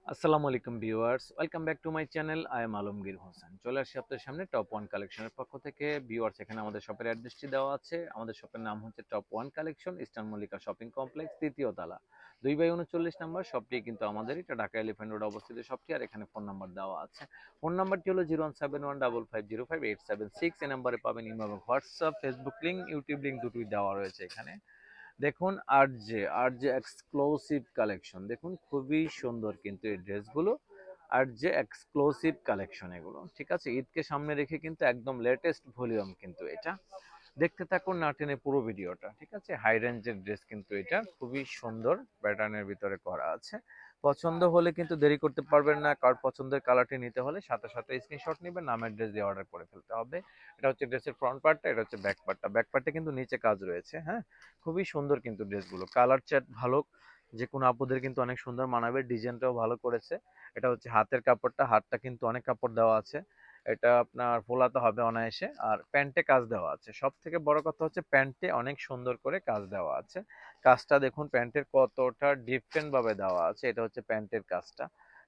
আসসালামু আলাইকুম viewers, welcome back to my channel. I am Alamgir Hossain. চলে আসছি আপনাদের সামনে টপ ওয়ান কালেকশনের পক্ষ থেকে। ভিউয়ার্স, এখানে আমাদের শপের অ্যাড্রেসটি দেওয়া আছে। আমাদের শপের নাম হচ্ছে top one collection, eastern Mallika shopping complex, তৃতীয় তলা, 2/39 নাম্বার। শপটি কিন্তু আমাদের এটা ঢাকা এলিফ্যান্ট রোড অবস্থিত শপটি। আর এখানে ফোন নাম্বার দেওয়া আছে। ফোন নাম্বারটি হলো 01715505876। এই নাম্বারে পাবেন ইমো এবং WhatsApp, Facebook link, YouTube link দুটোই দেওয়া রয়েছে এখানে। দেখুন আর জে এক্সক্লুসিভ কালেকশন, দেখুন খুবই সুন্দর কিন্তু এই ড্রেসগুলো। আর জে এক্সক্লুসিভ কালেকশন এগুলো, ঠিক আছে। ঈদকে সামনে রেখে কিন্তু একদম লেটেস্ট ভলিউম কিন্তু এটা। দেখতে থাকুন, না টেনে পুরো ভিডিওটা, ঠিক আছে। হাই রেঞ্জের ড্রেস কিন্তু এটা খুবই সুন্দর প্যাটার্নের ভিতরে করা আছে। পছন্দ হলে কিন্তু দেরি করতে পারবেন না। কার পছন্দের কালারটি নিতে হলে সাথে সাথে স্ক্রিনশট নেবেন, নামের ড্রেস দিয়ে অর্ডার করে ফেলতে হবে। এটা হচ্ছে ড্রেসের ফ্রন্ট পার্টটা, এটা হচ্ছে ব্যাক পার্টটা। ব্যাক পার্টে কিন্তু নিচে কাজ রয়েছে, হ্যাঁ। খুবই সুন্দর কিন্তু ড্রেসগুলো, কালার চ্যাট ভালো, যে কোনো আপুদের কিন্তু অনেক সুন্দর মানাবে। ডিজাইনটাও ভালো করেছে। এটা হচ্ছে হাতের কাপড়টা, হাতটা কিন্তু অনেক কাপড় দেওয়া আছে। এটা আপনার ফোলাতে হবে অনায়াসে। আর প্যান্টে কাজ দেওয়া আছে। সব থেকে বড় কথা হচ্ছে প্যান্টে অনেক সুন্দর করে কাজ দেওয়া আছে। কাজটা দেখুন প্যান্টের কতটা ডিফারেন্ট ভাবে দেওয়া আছে। এটা হচ্ছে প্যান্টের কাজটা,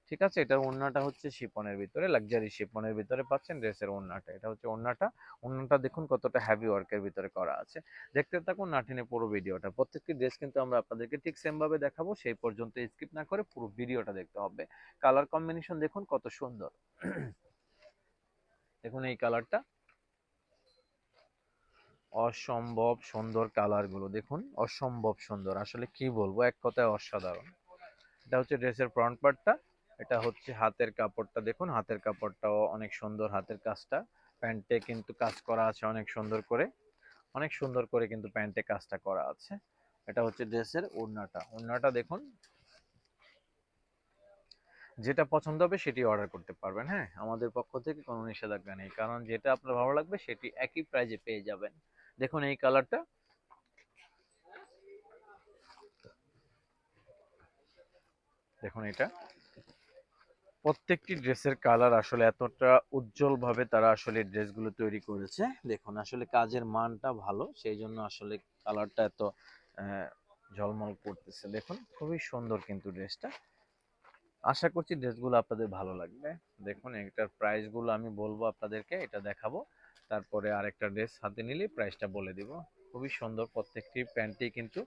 ঠিক আছে। এটার ওড়নাটা হচ্ছে শিফনের ভিতরে, লাক্সারি শিফনের ভিতরে পাচ্ছেন ড্রেসের ওড়নাটা। এটা হচ্ছে ওড়নাটা। ওড়নাটা দেখুন কতটা হেভি ওয়ার্কের ভিতরে করা আছে। দেখতে থাকুন, না টেনে পুরো ভিডিওটা। প্রত্যেকটি ড্রেস কিন্তু আমরা আপনাদেরকে ঠিক সেম ভাবে দেখাবো, সেই পর্যন্ত স্কিপ না করে পুরো ভিডিওটা দেখতে হবে। কালার কম্বিনেশন দেখুন কত সুন্দর। দেখুন এই কালারটা অসম্ভব সুন্দর, কালার গুলো দেখুন অসম্ভব সুন্দর, আসলে কি বলবো, এক কথায় অসাধারণ। এটা হচ্ছে ড্রেসের ফ্রন্ট পার্টটা। এটা হচ্ছে হাতের কাপড়টা, দেখুন হাতের কাপড়টাও অনেক সুন্দর, হাতের কাজটা। প্যান্টে কিন্তু কাজ করা আছে অনেক সুন্দর করে, অনেক সুন্দর করে কিন্তু প্যান্টে কাজটা করা আছে। এটা হচ্ছে ড্রেসের ওড়নাটা। ওড়নাটা দেখুন, যেটা পছন্দ হবে সেটি অর্ডার করতে পারবেন, হ্যাঁ। আমাদের পক্ষ থেকে কোনো নিষেধাজ্ঞা নেই, কারণ যেটা আপনার ভালো লাগবে সেটি একই প্রাইজে পেয়ে যাবেন। দেখুন এই কালারটা, দেখুন এটা। প্রত্যেকটি ড্রেসের কালার আসলে এতটা উজ্জ্বল ভাবে তারা আসলে ড্রেসগুলো তৈরি করেছে। দেখুন আসলে কাজের মানটা ভালো, সেই জন্য আসলে কালারটা এত আহ, ঝলমল করতেছে। দেখুন খুবই সুন্দর কিন্তু ড্রেসটা। আশা করছি ড্রেসগুলো আপনাদের ভালো লাগবে। দেখুন এটার প্রাইস গুলো আমি বলবো আপনাদেরকে, এটা দেখাবো, তারপরে আরেকটা ড্রেস হাতে নিলে প্রাইসটা বলে দিব। খুবই সুন্দর, প্রত্যেকটি প্যান্টেই কিন্তু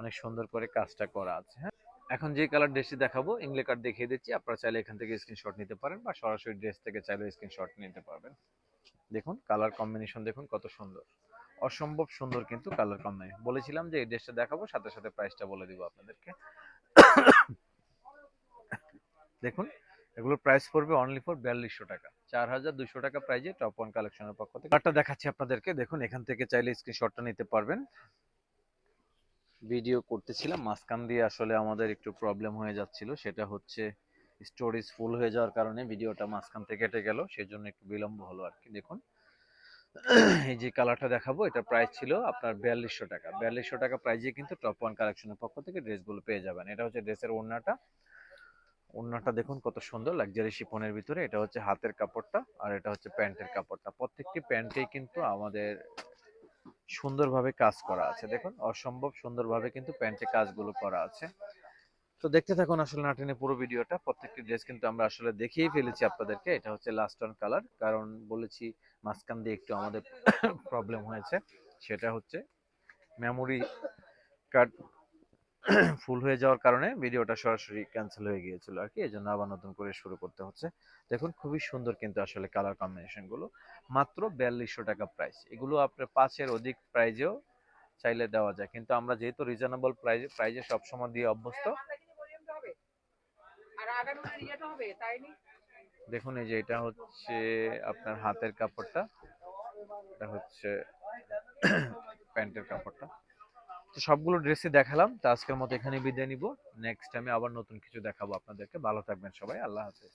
অনেক সুন্দর করে কাজটা করা আছে, হ্যাঁ। এখন যে কালার ড্রেসটি দেখাবো, ইংলে কার্ড দেখিয়ে দিচ্ছি, আপনারা চাইলে এখান থেকে স্ক্রিনশট নিতে পারেন বা সরাসরি ড্রেস থেকে চাইলে স্ক্রিনশট নিতে পারবেন। দেখুন কালার কম্বিনেশন দেখুন কত সুন্দর, অসম্ভব সুন্দর কিন্তু কালার কম্বিনেশন। বলেছিলাম যে এই ড্রেসটা দেখাবো, সাথে সাথে প্রাইসটা বলে দিব আপনাদেরকে। দেখুন এগুলোর প্রাইস পড়বে অনলি ফর 4200 টাকা, 4200 টাকা প্রাইজে টপ ওয়ান কালেকশনের পক্ষ থেকে। কার্ডটা দেখাচ্ছি আপনাদেরকে, দেখুন এখান থেকে চাইলে স্ক্রিনশটটা নিতে পারবেন। ভিডিও করতেছিলাম, মাঝখান দিয়ে আসলে আমাদের একটু প্রবলেম হয়ে যাচ্ছিল, সেটা হচ্ছে স্টোরেজ ফুল হয়ে যাওয়ার কারণে ভিডিওটা মাঝখান থেকে কেটে গেল, সেজন্য একটু বিলম্ব হলো আর কি। দেখুন এই যে কালারটা দেখাবো, এটা প্রাইস ছিল আপনার 4200 টাকা। 4200 টাকা প্রাইজে কিন্তু টপ ওয়ান কালেকশনের পক্ষ থেকে ড্রেসগুলো পেয়ে যাবেন। এটা হচ্ছে ড্রেসের ওড়নাটা। ওড়নাটা দেখুন কত সুন্দর, লাক্সারি শিফনের ভিতরে। এটা হচ্ছে হাতের কাপড়টা, আর এটা হচ্ছে প্যান্টের কাপড়টা। প্রত্যেকটি প্যান্টেই কিন্তু আমাদের সুন্দরভাবে কাজ করা আছে। দেখুন অসম্ভব সুন্দরভাবে কিন্তু প্যান্টে কাজগুলো করা আছে। তো দেখতে থাকুন আসলে না টেনে পুরো ভিডিওটা। প্রত্যেকটি ড্রেস কিন্তু আমরা আসলে দেখিয়ে ফেলেছি আপনাদেরকে। এটা হচ্ছে লাস্ট অন কালার, কারণ বলেছি মাঝখান দিয়ে একটু আমাদের প্রবলেম হয়েছে, সেটা হচ্ছে মেমোরি কার্ড ফুল হয়ে যাওয়ার কারণে ভিডিওটা সরাসরি ক্যান্সেল হয়ে গিয়েছিল আর কি, এজন্য আবার নতুন করে শুরু করতে হচ্ছে। দেখুন খুবই সুন্দর কিন্তু আসলে কালার কম্বিনেশন গুলো। মাত্র 4200 টাকা প্রাইস। এগুলো আপনার 5-এর অধিক প্রাইজেও চাইলে দেওয়া যায়, কিন্তু আমরা যেহেতু রিজনেবল প্রাইজে সবসময় দিয়ে অভ্যস্ত। দেখুন এই যে এটা হচ্ছে আপনার হাতের কাপড়টা, এটা হচ্ছে প্যান্টের কাপড়টা। তো সবগুলো ড্রেসই দেখালাম। তো আজকের মতো এখানে বিদায় নিব। নেক্সট টাইমে আবার নতুন কিছু দেখাবো আপনাদেরকে। ভালো থাকবেন সবাই, আল্লাহ হাফেজ।